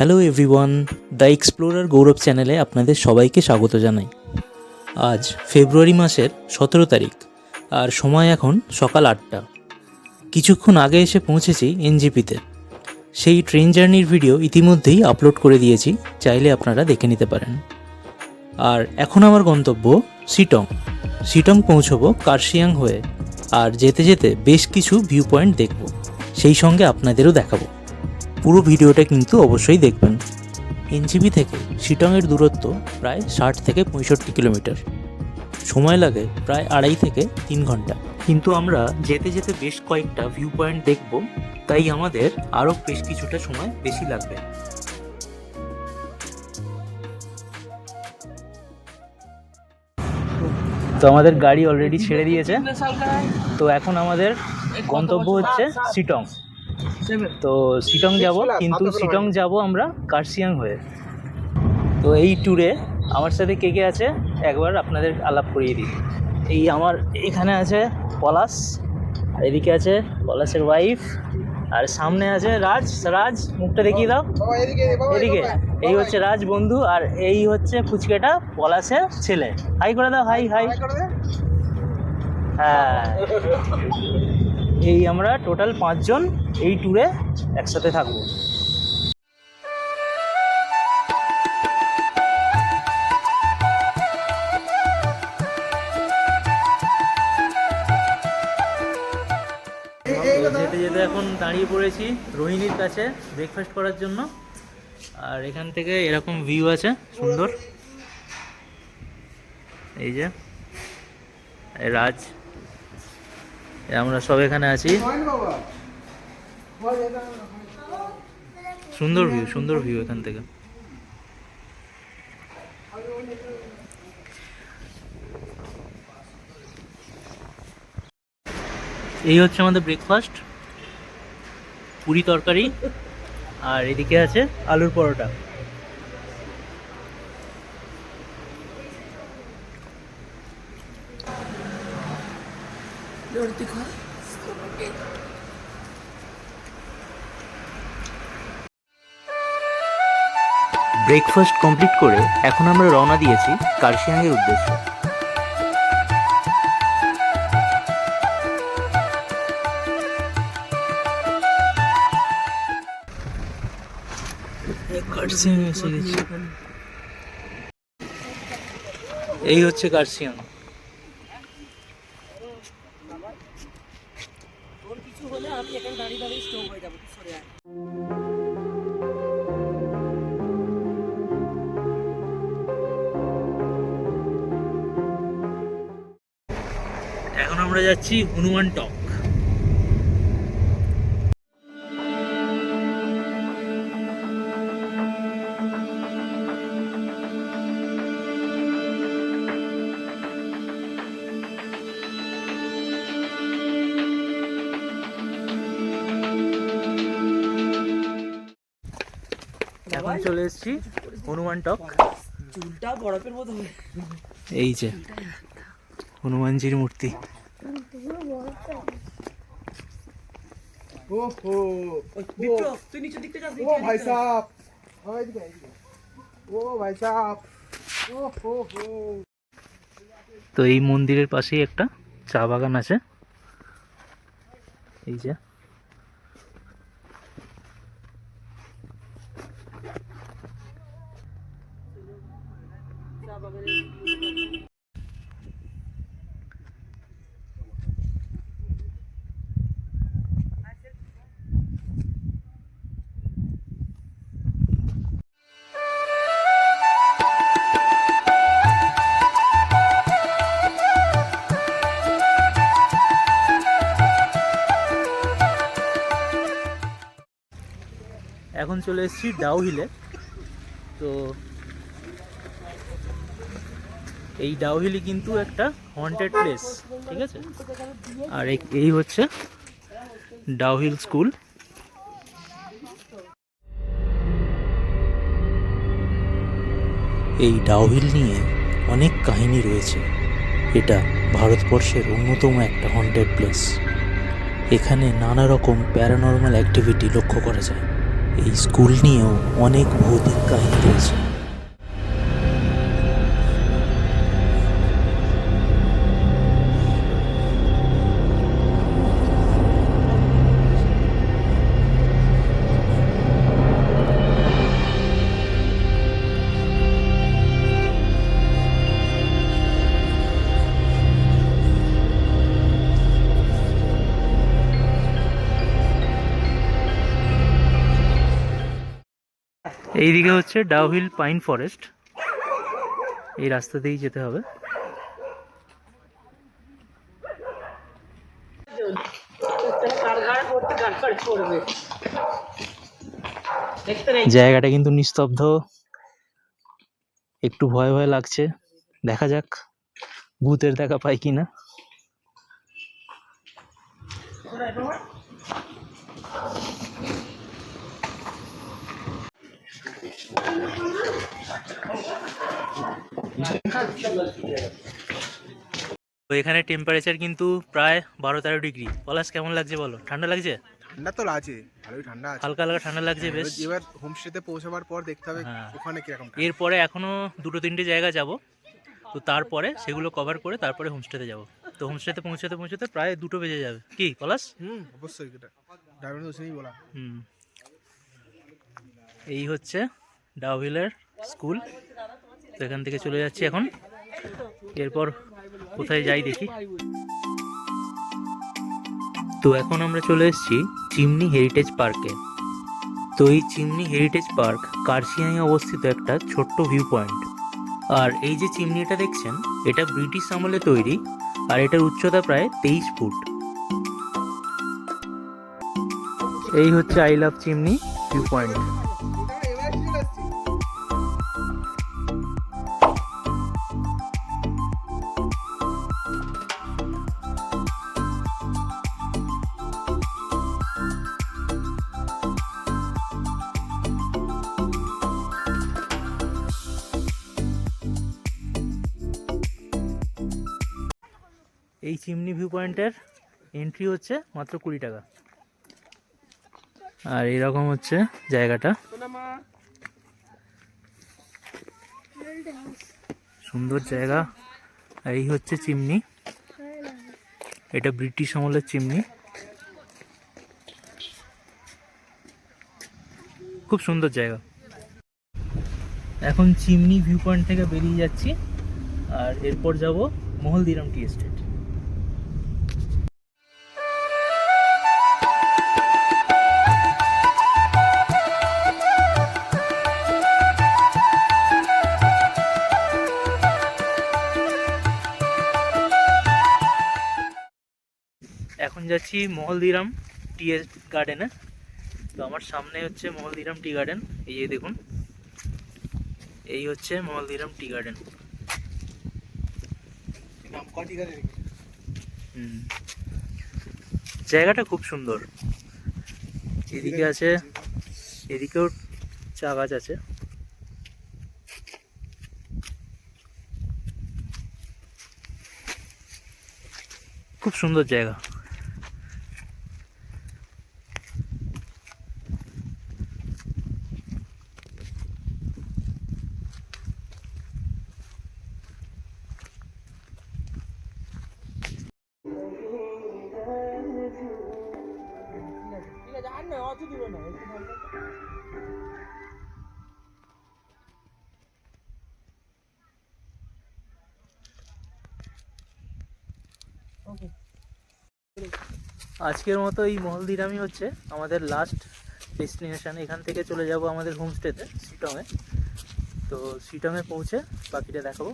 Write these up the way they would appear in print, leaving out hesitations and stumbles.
Hello everyone, the explorer গৌরব চ্যানেলে আপনাদের সবাইকে স্বাগত জানাই। আজ ফেব্রুয়ারি মাসের 17 তারিখ আর সময় এখন সকাল 8টা। কিছুক্ষণ আগে এসে পৌঁছেছি এনজেপিতে। সেই ট্রেন জার্নির ভিডিও ইতিমধ্যেই আপলোড করে দিয়েছি, চাইলে আপনারা দেখে নিতে পারেন। আর এখন আমার গন্তব্য শিটং। শিটং পৌঁছবো কার্শিয়াং হয়ে, আর যেতে যেতে বেশ কিছু ভিউ পয়েন্ট দেখব, সেই সঙ্গে আপনাদেরও দেখাবো। পুরো ভিডিওটা কিন্তু অবশ্যই দেখবেন। এনজেপি থেকে শিটংয়ের দূরত্ব প্রায় 60 থেকে 65 কিলোমিটার। সময় লাগে প্রায় 2.5 থেকে 3 ঘন্টা। কিন্তু আমরা যেতে যেতে বেশ কয়েকটা ভিউ পয়েন্ট দেখব, তাই আমাদের আরও বেশ কিছুটা সময় বেশি লাগবে। তো আমাদের গাড়ি অলরেডি ছেড়ে দিয়েছে, তো এখন আমাদের গন্তব্য হচ্ছে শিটং। তো শিটং যাব, কিন্তু শিটং যাব আমরা কার্শিয়াং হয়ে। তো এই ট্যুরে আমার সাথে কে কে আছে একবার আপনাদের আলাপ করিয়ে দিই। এই আমার এখানে আছে পলাশ, আর এদিকে আছে পলাশের ওয়াইফ, আর সামনে আছে রাজ মুখটা দেখিয়ে দাও, এদিকে এই হচ্ছে রাজ বন্ধু, আর এই হচ্ছে ফুচকেটা পলাশের ছেলে। হাই করে দাও, হাই। হ্যাঁ, এই আমরা টোটাল 5 জন এই ট্যুরে একসাথে থাকবো। যেতে যেতে এখন দাঁড়িয়ে পড়েছি রোহিণীর কাছে ব্রেকফাস্ট করার জন্য। আর এখান থেকে এরকম ভিউ আছে সুন্দর, এই যে রাজ, আমরা সব এখানে আছি। সুন্দর ভিউ এখান থেকে। এই হচ্ছে আমাদের ব্রেকফাস্ট, পুরি তরকারি, আর এদিকে আছে আলুর পরোটা। ব্রেকফাস্ট কমপ্লিট করে এখন আমরা রওনা দিয়েছি কার্শিয়াংয়ের উদ্দেশ্যে। এই হচ্ছে কার্শিয়াং। এখন আমরা যাচ্ছি হনুমান টক। এখন চলে এসেছি হনুমান টক। চুলটা বরফের মতো, এই যে হনুমানজির মূর্তি। তো এই মন্দিরের পাশেই একটা চা বাগান আছে, এই যে। এখন চলে এসেছি ডাউ হিলে। তো এই ডাউ হিলই কিন্তু একটা হন্টেড প্লেস, ঠিক আছে। আর এই হচ্ছে ডাউ হিল স্কুল। এই ডাউ হিল নিয়ে অনেক কাহিনী রয়েছে। এটা ভারতবর্ষের অন্যতম একটা হন্টেড প্লেস। এখানে নানা রকম প্যারানর্মাল অ্যাক্টিভিটি লক্ষ্য করা যায় এই স্কুল নিয়েও অনেক ভৌতিক কাহিনী রয়েছে। এইদিকে হচ্ছে ডাউহিল পাইন ফরেস্ট, এই রাস্তা দিয়েই যেতে হবে। জায়গাটা কিন্তু নিস্তব্ধ, একটু ভয় ভয় লাগছে, দেখা যাক ভূতের দেখা পাই কিনা। তো এখানে টেম্পারেচার কিন্তু প্রায় 12-13 ডিগ্রি। পলাশ, কেমন লাগছে বলো? ঠান্ডা লাগছে? ঠান্ডা তো লাগছে, ভালোই ঠান্ডা আছে, হালকা হালকা ঠান্ডা লাগছে বেশ। এবার হোমস্টেতে পৌঁছাবার পর দেখতে হবে ওখানে কিরকম। এরপরে এখনো 2-3টে জায়গা যাব, তো তারপরে সেগুলো কভার করে তারপরে হোমস্টেতে যাব। তো হোমস্টেতে পৌঁছাতে পৌঁছাতে প্রায় 2টো বেজে যাবে, কি পলাশ? অবশ্যই, এটা ড্রাইভার তো সেই বলা। এই হচ্ছে ডাউহিলের স্কুল। তো এখান থেকে চলে যাচ্ছি এখন, এরপর কোথায় যাই দেখি। তো এখন আমরা চলে এসেছি চিমনি হেরিটেজ পার্কে। তো এই চিমনি হেরিটেজ পার্ক কার্শিয়াংয়ে অবস্থিত একটা ছোট্ট ভিউ পয়েন্ট। আর এই যে চিমনিটা দেখছেন, এটা ব্রিটিশ আমলে তৈরি, আর এটার উচ্চতা প্রায় 23 ফুট। এই হচ্ছে I love chimney view point. এই চিমনি ভিউ পয়েন্টের এন্ট্রি হচ্ছে মাত্র 20 টাকা। আর এরকম হচ্ছে জায়গাটা, সুন্দর জায়গা। আর এই হচ্ছে চিমনি, এটা ব্রিটিশ আমলের চিমনি, খুব সুন্দর জায়গা। এখন চিমনি ভিউ পয়েন্ট থেকে বেরিয়ে যাচ্ছি, আর এরপর যাব মহলদিরাম টি এস্টেট। এখন যাচ্ছি মহলদিরাম টি গার্ডেনে। তো আমার সামনে হচ্ছে মহলদিরাম টি গার্ডেন, এই যে দেখুন, এই হচ্ছে মহলদিরাম টি গার্ডেন। জায়গাটা খুব সুন্দর। এদিকে আছে, এদিকেও চা গাছ আছে। খুব সুন্দর জায়গা। আজকের মতো এই মহলদিরামই হচ্ছে আমাদের লাস্ট ডেস্টিনেশন। এখান থেকে চলে যাব আমাদের হোমস্টেতে শিটংয়ে। তো শিটংয়ে পৌঁছে বাকিটা দেখাবো।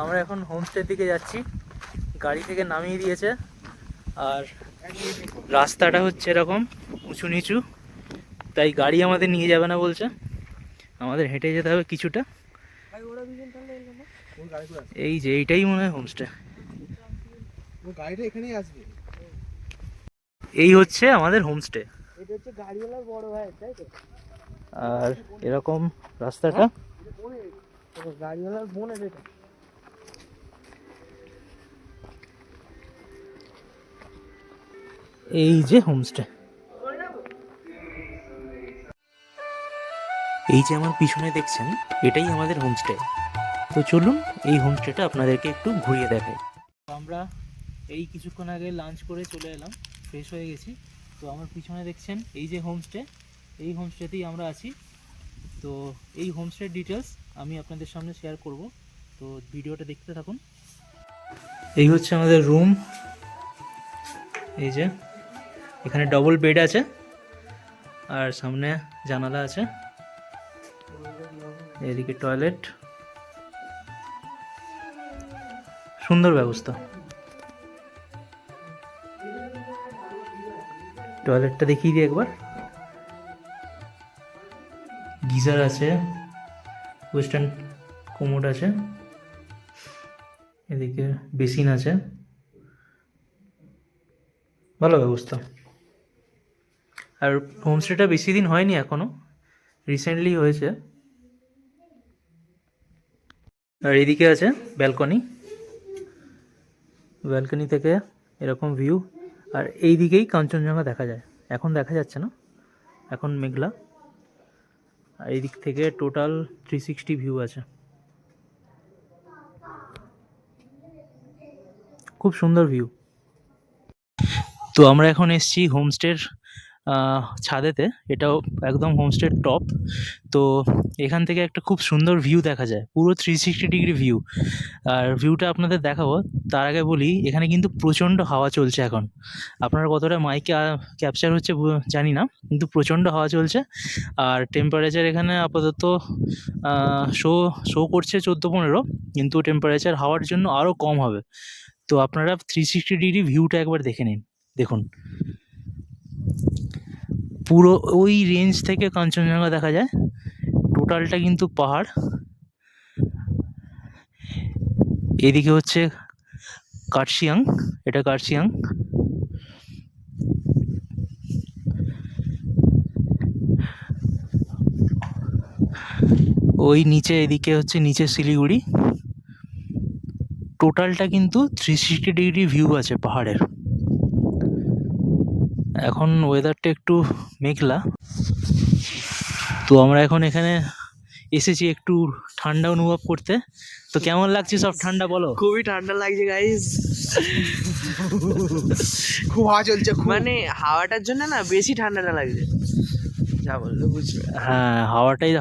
আমরা এখন হোমস্টের দিকে যাচ্ছি, গাড়ি থেকে নামিয়ে দিয়েছে। আর রাস্তাটা হচ্ছে এরকম উঁচু নিচু, তাই গাড়ি আমাদের নিয়ে যাবে না বলছে, আমাদের হেঁটে যেতে হবে কিছুটা। এই যে এইটাই মনে হয় হোমস্টে। গাড়িটা এখানেই আসবে। এই হচ্ছে আমাদের হোমস্টে। এটা হচ্ছে গাড়িওয়ালার বড় ভাই, তাই তো? আর এরকম রাস্তাটা। ও গাড়িওয়ালার বোনের এটা। এই যে হোমস্টে, এই যে আমার পিছনে দেখছেন এটাই আমাদের হোমস্টে। তো চলুন এই হোমস্টেটা আপনাদেরকে একটু ঘুরিয়ে দেখাই। আমরা এই কিছুক্ষণ আগে লাঞ্চ করে চলে এলাম, ফ্রেশ হয়ে গেছি। তো আমার পিছনে দেখছেন এই যে হোমস্টে, এই হোমস্টেতেই আমরা আছি। তো এই হোমস্টের ডিটেলস আমি আপনাদের সামনে শেয়ার করব, তো ভিডিওটা দেখতে থাকুন। এই হচ্ছে আমাদের রুম। এই যে এখানে ডবল বেড আছে আর সামনে জানালা আছে, এদিকে টয়লেট, সুন্দর ব্যবস্থা। টয়লেটটা দেখিয়ে দিই একবার। গিজার আছে, ওয়েস্টার্ন কোমোড আছে, এদিকে বেসিন আছে, ভালো ব্যবস্থা। আর হোমস্টেটা বেশি দিন হয়নি, এখনো রিসেন্টলি হয়েছে। আর এদিকে আছে ব্যালকনি, ব্যালকনি থেকে এরকম ভিউ। আর এই দিকেই কাঞ্চনজঙ্ঘা দেখা যায়, এখন দেখা যাচ্ছে না, এখন মেঘলা। আর এই দিক থেকে টোটাল 360 ভিউ আছে, খুব সুন্দর ভিউ। তো আমরা এখন এসেছি হোমস্টের ছাদেতে, এটাও একদম হোমস্টের টপ। তো এখান থেকে একটা খুব সুন্দর ভিউ দেখা যায়, পুরো 360 ডিগ্রি ভিউ। আর ভিউটা আপনাদের দেখাবো, তার আগে বলি এখানে কিন্তু প্রচণ্ড হাওয়া চলছে এখন। আপনার কতটা মাইকে ক্যাপচার হচ্ছে জানি না, কিন্তু প্রচণ্ড হাওয়া চলছে। আর টেম্পারেচার এখানে আপাতত শো করছে 14-15, কিন্তু টেম্পারেচার হাওয়ার জন্য আরও কম হবে। তো আপনারা 360 ডিগ্রি ভিউটা একবার দেখে নিন, দেখুন পুরো ওই রেঞ্জ থেকে কাঞ্চনজঙ্ঘা দেখা যায়, টোটালটা কিন্তু পাহাড়। এদিকে হচ্ছে কার্শিয়াং, এটা কার্শিয়াং। ওই নিচে, এদিকে হচ্ছে নিচে শিলিগুড়ি। টোটালটা কিন্তু 360 ডিগ্রি ভিউ আছে পাহাড়ের। এখন ওয়েদারটা একটু মেঘলা। তো আমরা এখন এখানে এসেছি একটু ঠান্ডা অনুভব করতে। তো কেমন লাগছে সব ঠান্ডা বলো? খুবই ঠান্ডা লাগছে গাইস। খুব হাওয়া চলছে, খুব। মানে হাওয়াটার জন্য না বেশি ঠান্ডাটা লাগছে, যা বললে বুঝবে। হ্যাঁ,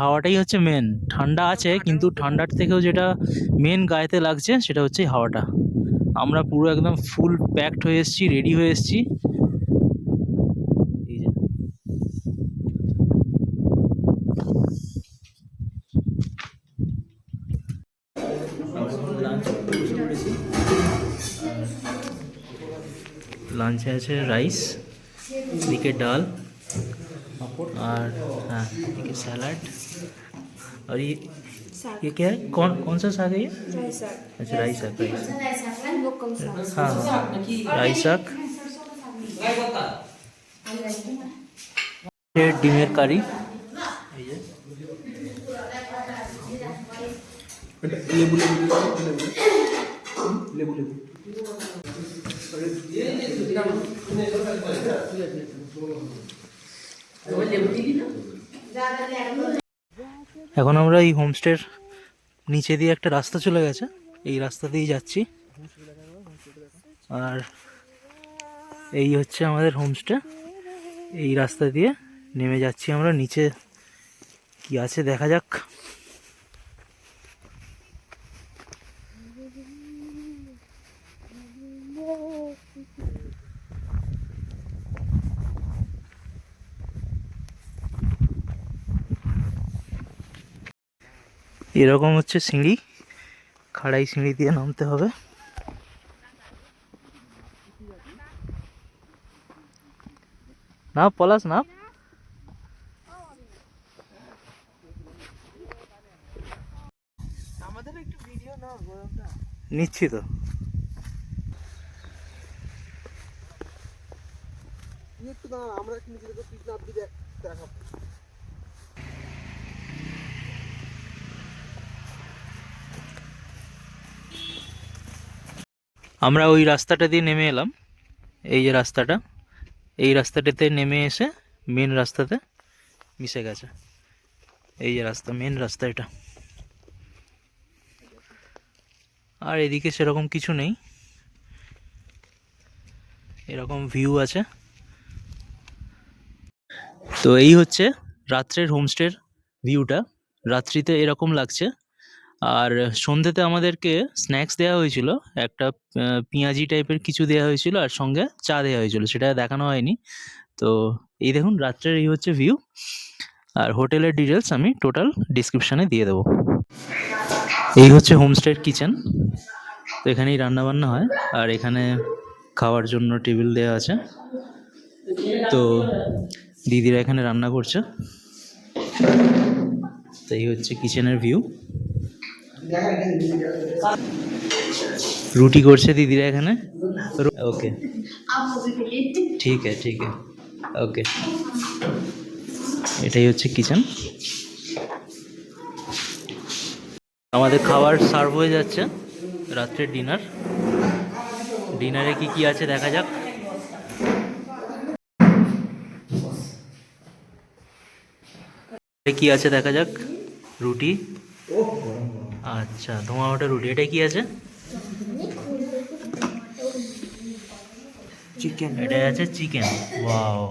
হাওয়াটাই হচ্ছে মেন। ঠান্ডা আছে, কিন্তু ঠান্ডার থেকেও যেটা মেন গায়েতে লাগছে সেটা হচ্ছে হাওয়াটা। আমরা পুরো একদম ফুল প্যাকড হয়ে এসেছি, রেডি হয়ে এসেছি। এই যে লাঞ্চে আছে রাইস, এদিকে ডাল, और हाँ ठीक है सैलाड। और ये क्या है, कौन सा साग है ये? राई साग। अच्छा राई साग, लोकल साग। हाँ हाँ राई साग। ডিমের কারি, এই যে লেবু লেবু লেবু লেবু লেবু। এখন আমরা এই হোমস্টের নিচে দিয়ে একটা রাস্তা চলে গেছে, এই রাস্তা দিয়েই যাচ্ছি। আর এই হচ্ছে আমাদের হোমস্টে, এই রাস্তা দিয়ে নেমে যাচ্ছি আমরা নিচে, কি আছে দেখা যাক। এরকম হচ্ছে সিঁড়ি, খাড়াই সিঁড়ি দিয়ে নামতে হবে। না পলাশ না, আমাদের একটু ভিডিও নাও গরমটা। নিচ্ছি তো। তুই একটু দাঁড়া, আমরা একটু নিচে দেখো, তুই নামবি দেখাবো। আমরা ওই রাস্তাটা দিয়ে নেমে এলাম, এই যে রাস্তাটা, এই রাস্তাটাতে নেমে এসে মেন রাস্তাতে মিশে গেছে। এই যে রাস্তা, মেন রাস্তা এটা। আর এদিকে সেরকম কিছু নেই, এরকম ভিউ আছে। তো এই হচ্ছে রাত্রের হোমস্টের ভিউটা, রাত্রিতে এরকম লাগছে। আর সন্ধ্যেতে আমাদেরকে স্ন্যাক্স দেওয়া হয়েছিল, একটা পেঁয়াজি টাইপের কিছু দেওয়া হয়েছিল, আর সঙ্গে চা দেওয়া হয়েছিল, সেটা দেখানো হয়নি। তো এই দেখুন রাত্রের এই হচ্ছে ভিউ। আর হোটেলের ডিটেলস আমি টোটাল ডিসক্রিপশানে দিয়ে দেবো। এই হচ্ছে হোমস্টের কিচেন, তো এখানেই রান্না বান্না হয়, আর এখানে খাওয়ার জন্য টেবিল দেওয়া আছে। তো দিদিরা এখানে রান্না করছে। তো এই হচ্ছে কিচেনের ভিউ। রুটি করছে দিদিরা এখানে। ওকে, ঠিক আছে, ঠিক আছে, ওকে। এটাই হচ্ছে কিচেন। আমাদের খাবার সার্ভ হয়ে যাচ্ছে, রাত্রের ডিনার। ডিনারে কি কি আছে দেখা যাক। কি আছে দেখা যাক। রুটি, আচ্ছা তোমার ওটা রুটি। এটা কি আছে? চিকেন। এটা আছে চিকেন, ওয়াও,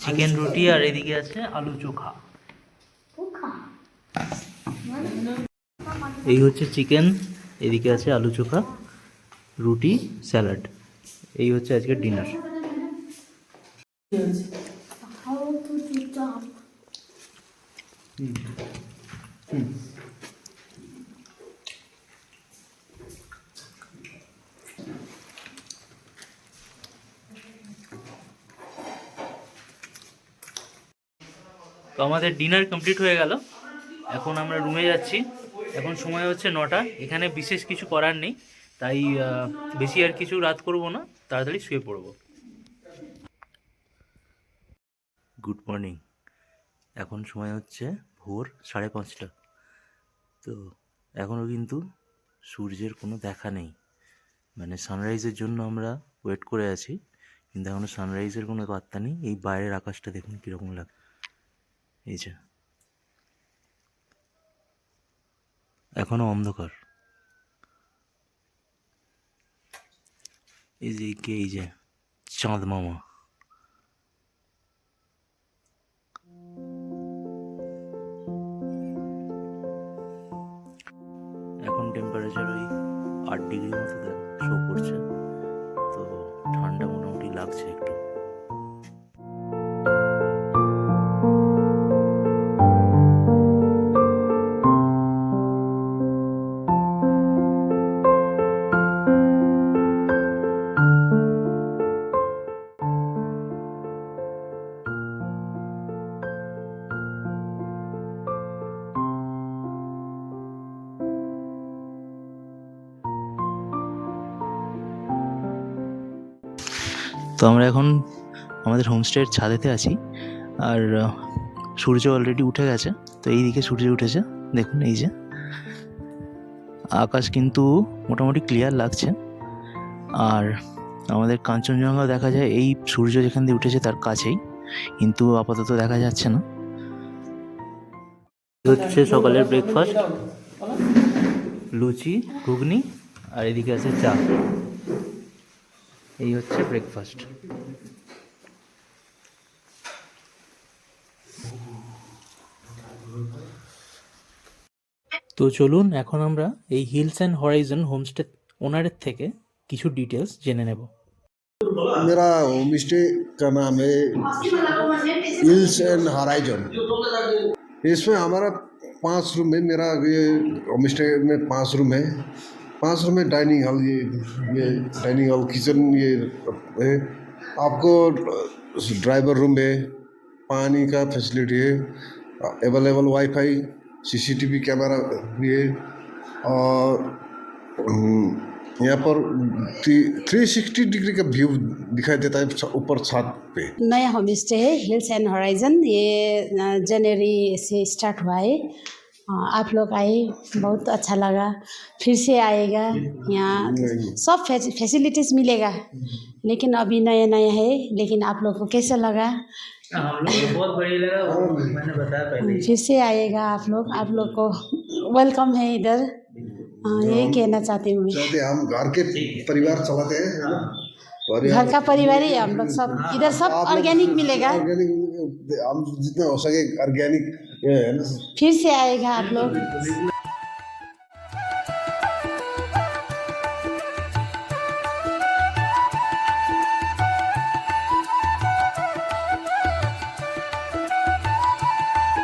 চিকেন রুটি। আর এদিকে আছে আলু চোখা। এই হচ্ছে চিকেন, এদিকে আছে আলু চোখা, রুটি, স্যালাড। এই হচ্ছে আজকের ডিনার। তো আমাদের ডিনার কমপ্লিট হয়ে গেল, এখন আমরা রুমে যাচ্ছি। এখন সময় হচ্ছে 9টা। এখানে বিশেষ কিছু করার নেই, তাই বেশি আর কিছু রাত করব না, তাড়াতাড়ি শুয়ে পড়ব। Good morning. এখন সময় হচ্ছে ভোর 5:30। তো এখনও কিন্তু সূর্যের কোনো দেখা নেই, মানে সানরাইজের জন্য আমরা ওয়েট করে আছি, কিন্তু এখনও সানরাইজের কোনো বার্তা নেই। এই বাইরের আকাশটা দেখুন কীরকম লাগে, এই যে এখনও অন্ধকার। এই যে এই যে চাঁদ মামা। এখন টেম্পারেচার ওই 8 ডিগ্রি মতো শো করছে, তো ঠান্ডা মোটামুটি লাগছে একটু। তো আমরা এখন আমাদের হোমস্টের ছাদেতে আছি, আর সূর্য অলরেডি উঠে গেছে। তো এই দিকে সূর্য উঠেছে, দেখুন এই যে আকাশ কিন্তু মোটামুটি ক্লিয়ার লাগছে। আর আমাদের কাঞ্চনজঙ্ঘা দেখা যায় এই সূর্য যেখান দিয়ে উঠেছে তার কাছেই, কিন্তু আপাতত দেখা যাচ্ছে না। হচ্ছে সকালের ব্রেকফাস্ট, লুচি, ঘুগনি, আর এদিকে আছে চা। এই হচ্ছে ব্রেকফাস্ট। তো চলুন এখন আমরা এই হিলস অ্যান্ড হরাইজন হোমস্টে ওনারের থেকে কিছু ডিটেলস জেনে নেব। मेरा होम स्टे का नाम है हिल्स एंड हराइजन। इसमें हमारा 5 रूम है। मेरा ये होम स्टे में 5 रूम है। 5 रूम में डाइनिंग हॉल, ये डाइनिंग हॉल, किचन ये है। आपको ड्राइवर रूम है, पानी का फैसिलिटी है, अवेलेबल वाईफाई, सीसीटीवी कैमरा भी है, और यहाँ पर 360 डिग्री का व्यू दिखाई देता है ऊपर छत पे। नया होम स्टे है हिल्स एंड हॉराइजन, ये जनवरी से स्टार्ट हुआ है। आप लोग आए, बहुत अच्छा लगा, फिर से आएगा। यहाँ सब फैसिलिटीज़ मिलेगा, लेकिन अभी नया नया है। लेकिन आप लोग को कैसा लगा? हम लोग को बहुत बढ़िया लगा, वो मैंने बताया पहले ही। फिर से आएगा आप लोग को वेलकम है इधर। यही कहना चाहती हूँ मैं। चाहते हम घर के परिवार चलाते हैं और घर का परिवार ही हम लोग सब, इधर सब ऑर्गेनिक मिलेगा। ऑर्गेनिक हम जितना हो सके ऑर्गेनिक है ना। फिर से आएगा आप लोग।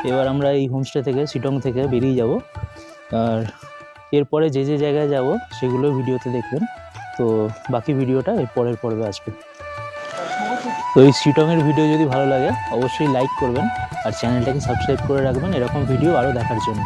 এবার আমরা এই হোমস্টে থেকে শিটং থেকে বেরিয়ে যাব, আর এরপরে যে যে জায়গায় যাব সেগুলো ভিডিওতে দেখবেন। তো বাকি ভিডিওটা এর পরের পর্বে আসবে। তো এই শিটংয়ের ভিডিও যদি ভালো লাগে অবশ্যই লাইক করবেন আর চ্যানেলটাকে সাবস্ক্রাইব করে রাখবেন এরকম ভিডিও আরও দেখার জন্য।